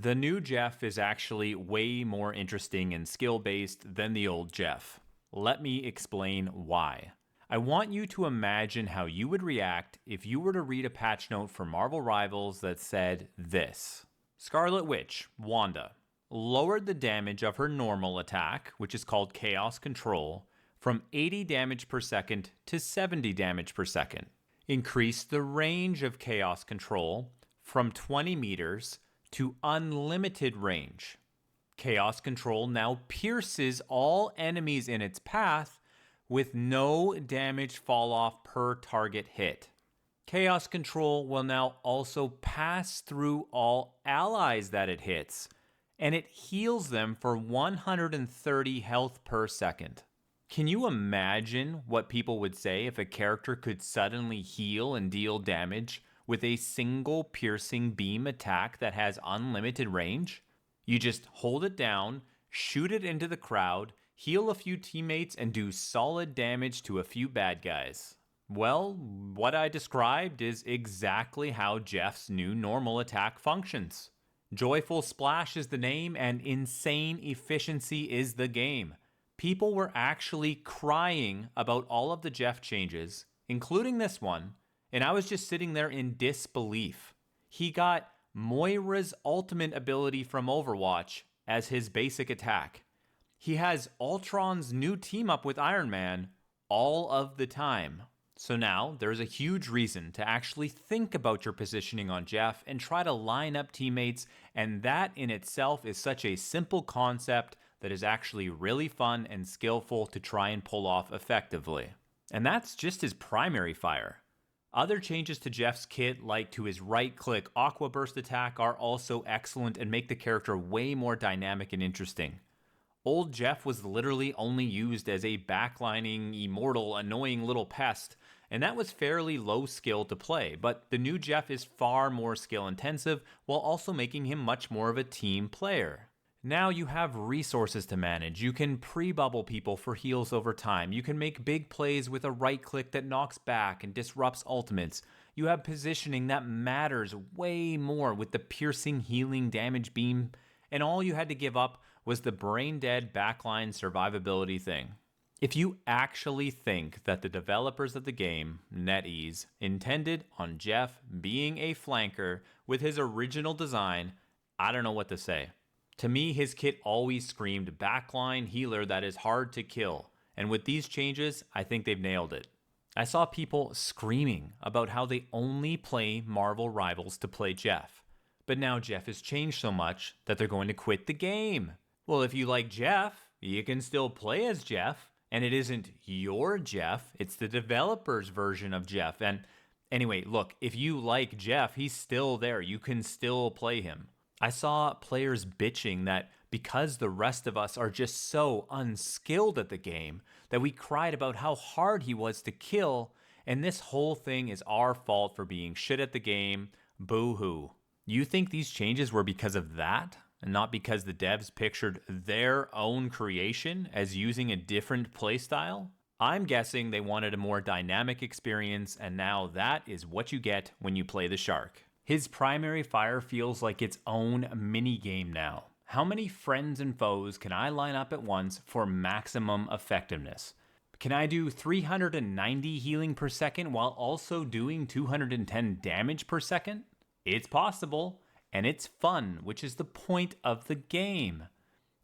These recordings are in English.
The new Jeff is actually way more interesting and skill-based than the old Jeff. Let me explain why. I want you to imagine how you would react if you were to read a patch note for Marvel Rivals that said this. Scarlet Witch, Wanda, lowered the damage of her normal attack, which is called Chaos Control, from 80 damage per second to 70 damage per second. Increased the range of Chaos Control from 20 meters to unlimited range. Chaos Control now pierces all enemies in its path with no damage fall off per target hit. Chaos Control will now also pass through all allies that it hits, and it heals them for 130 health per second. Can you imagine what people would say if a character could suddenly heal and deal damage with a single piercing beam attack that has unlimited range? You just hold it down, shoot it into the crowd, heal a few teammates, and do solid damage to a few bad guys. Well, what I described is exactly how Jeff's new normal attack functions. Joyful Splash is the name, and insane efficiency is the game. People were actually crying about all of the Jeff changes, including this one, and I was just sitting there in disbelief. He got Moira's ultimate ability from Overwatch as his basic attack. He has Ultron's new team up with Iron Man all of the time. So now there's a huge reason to actually think about your positioning on Jeff and try to line up teammates, and that in itself is such a simple concept that is actually really fun and skillful to try and pull off effectively. And that's just his primary fire. Other changes to Jeff's kit, like to his right-click Aqua Burst attack, are also excellent and make the character way more dynamic and interesting. Old Jeff was literally only used as a backlining, immortal, annoying little pest, and that was fairly low skill to play, but the new Jeff is far more skill intensive while also making him much more of a team player. Now you have resources to manage. You can pre-bubble people for heals over time. You can make big plays with a right click that knocks back and disrupts ultimates. You have positioning that matters way more with the piercing healing damage beam, and all you had to give up was the brain-dead backline survivability thing. If you actually think that the developers of the game, NetEase, intended on Jeff being a flanker with his original design, I don't know what to say. To me, his kit always screamed backline healer that is hard to kill, and with these changes, I think they've nailed it. I saw people screaming about how they only play Marvel Rivals to play Jeff, but now Jeff has changed so much that they're going to quit the game. Well, if you like Jeff, you can still play as Jeff, and it isn't your Jeff, it's the developer's version of Jeff. And anyway, look, if you like Jeff, he's still there. You can still play him. I saw players bitching that because the rest of us are just so unskilled at the game that we cried about how hard he was to kill, and this whole thing is our fault for being shit at the game. Boo-hoo. You think these changes were because of that, and not because the devs pictured their own creation as using a different playstyle? I'm guessing they wanted a more dynamic experience, and now that is what you get when you play the Shark. His primary fire feels like its own mini-game now. How many friends and foes can I line up at once for maximum effectiveness? Can I do 390 healing per second while also doing 210 damage per second? It's possible, and it's fun, which is the point of the game.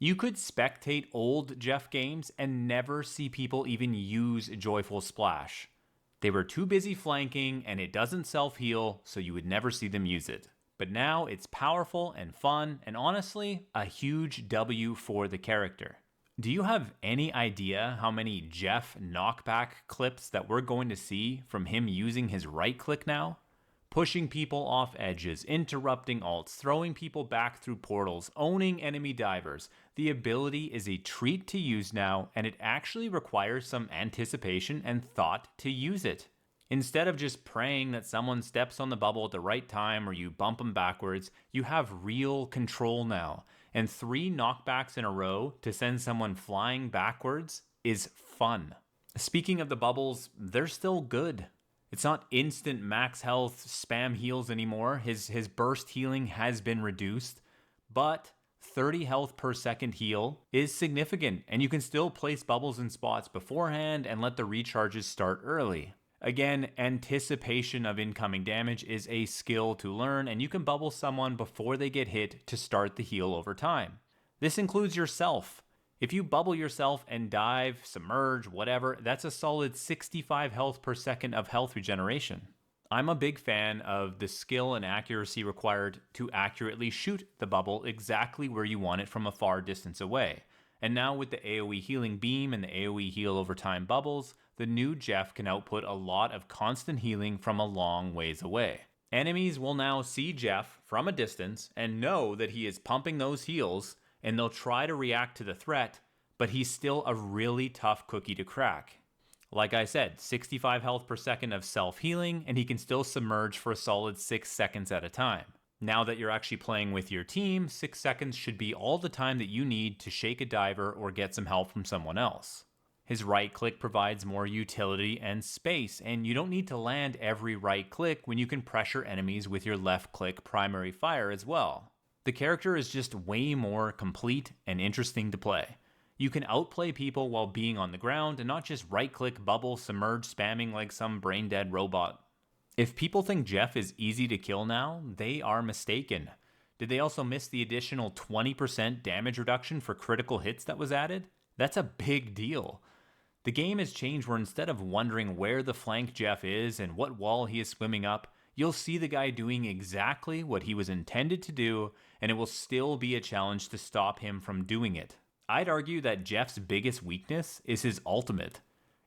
You could spectate old Jeff games and never see people even use Joyful Splash. They were too busy flanking, and it doesn't self-heal, so you would never see them use it. But now it's powerful and fun, and honestly, a huge W for the character. Do you have any idea how many Jeff knockback clips that we're going to see from him using his right click now? Pushing people off edges, interrupting ults, throwing people back through portals, owning enemy divers. The ability is a treat to use now, and it actually requires some anticipation and thought to use it. Instead of just praying that someone steps on the bubble at the right time or you bump them backwards, you have real control now. And 3 knockbacks in a row to send someone flying backwards is fun. Speaking of the bubbles, they're still good. It's not instant max health spam heals anymore. His burst healing has been reduced, but 30 health per second heal is significant, and you can still place bubbles in spots beforehand and let the recharges start early. Again, anticipation of incoming damage is a skill to learn, and you can bubble someone before they get hit to start the heal over time. This includes yourself. If you bubble yourself and dive, submerge, whatever, that's a solid 65 health per second of health regeneration. I'm a big fan of the skill and accuracy required to accurately shoot the bubble exactly where you want it from a far distance away. And now with the AoE healing beam and the AoE heal over time bubbles, the new Jeff can output a lot of constant healing from a long ways away. Enemies will now see Jeff from a distance and know that he is pumping those heals, and they'll try to react to the threat, but he's still a really tough cookie to crack. Like I said, 65 health per second of self-healing, and he can still submerge for a solid 6 seconds at a time. Now that you're actually playing with your team, 6 seconds should be all the time that you need to shake a diver or get some help from someone else. His right click provides more utility and space, and you don't need to land every right click when you can pressure enemies with your left click primary fire as well. The character is just way more complete and interesting to play. You can outplay people while being on the ground and not just right-click, bubble, submerge, spamming like some brain-dead robot. If people think Jeff is easy to kill now, they are mistaken. Did they also miss the additional 20% damage reduction for critical hits that was added? That's a big deal. The game has changed where instead of wondering where the flank Jeff is and what wall he is swimming up, you'll see the guy doing exactly what he was intended to do, and it will still be a challenge to stop him from doing it. I'd argue that Jeff's biggest weakness is his ultimate.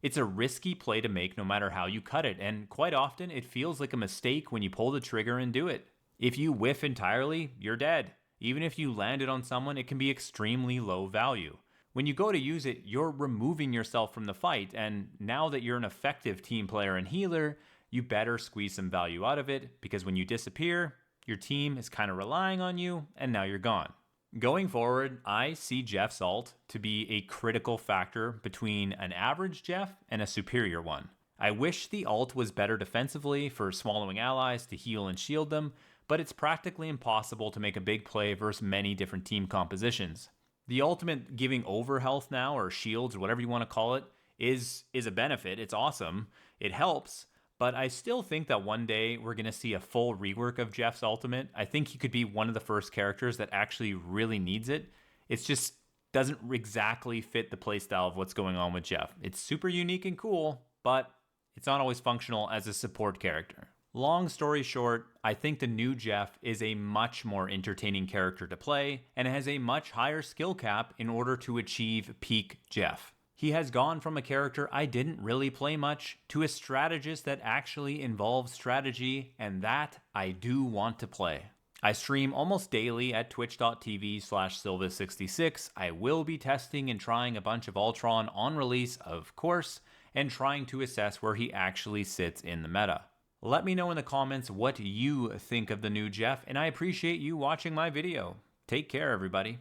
It's a risky play to make no matter how you cut it, and quite often it feels like a mistake when you pull the trigger and do it. If you whiff entirely, you're dead. Even if you land it on someone, it can be extremely low value. When you go to use it, you're removing yourself from the fight, and now that you're an effective team player and healer, you better squeeze some value out of it, because when you disappear, your team is kind of relying on you, and now you're gone. Going forward, I see Jeff's ult to be a critical factor between an average Jeff and a superior one. I wish the ult was better defensively for swallowing allies to heal and shield them, but it's practically impossible to make a big play versus many different team compositions. The ultimate giving over health now, or shields, or whatever you want to call it, is a benefit. It's awesome. It helps. But I still think that one day we're going to see a full rework of Jeff's ultimate. I think he could be one of the first characters that actually really needs it. It just doesn't exactly fit the playstyle of what's going on with Jeff. It's super unique and cool, but it's not always functional as a support character. Long story short, I think the new Jeff is a much more entertaining character to play and has a much higher skill cap in order to achieve peak Jeff. He has gone from a character I didn't really play much to a strategist that actually involves strategy, and that I do want to play. I stream almost daily at twitch.tv/Sylvis66. I will be testing and trying a bunch of Ultron on release, of course, and trying to assess where he actually sits in the meta. Let me know in the comments what you think of the new Jeff, and I appreciate you watching my video. Take care, everybody.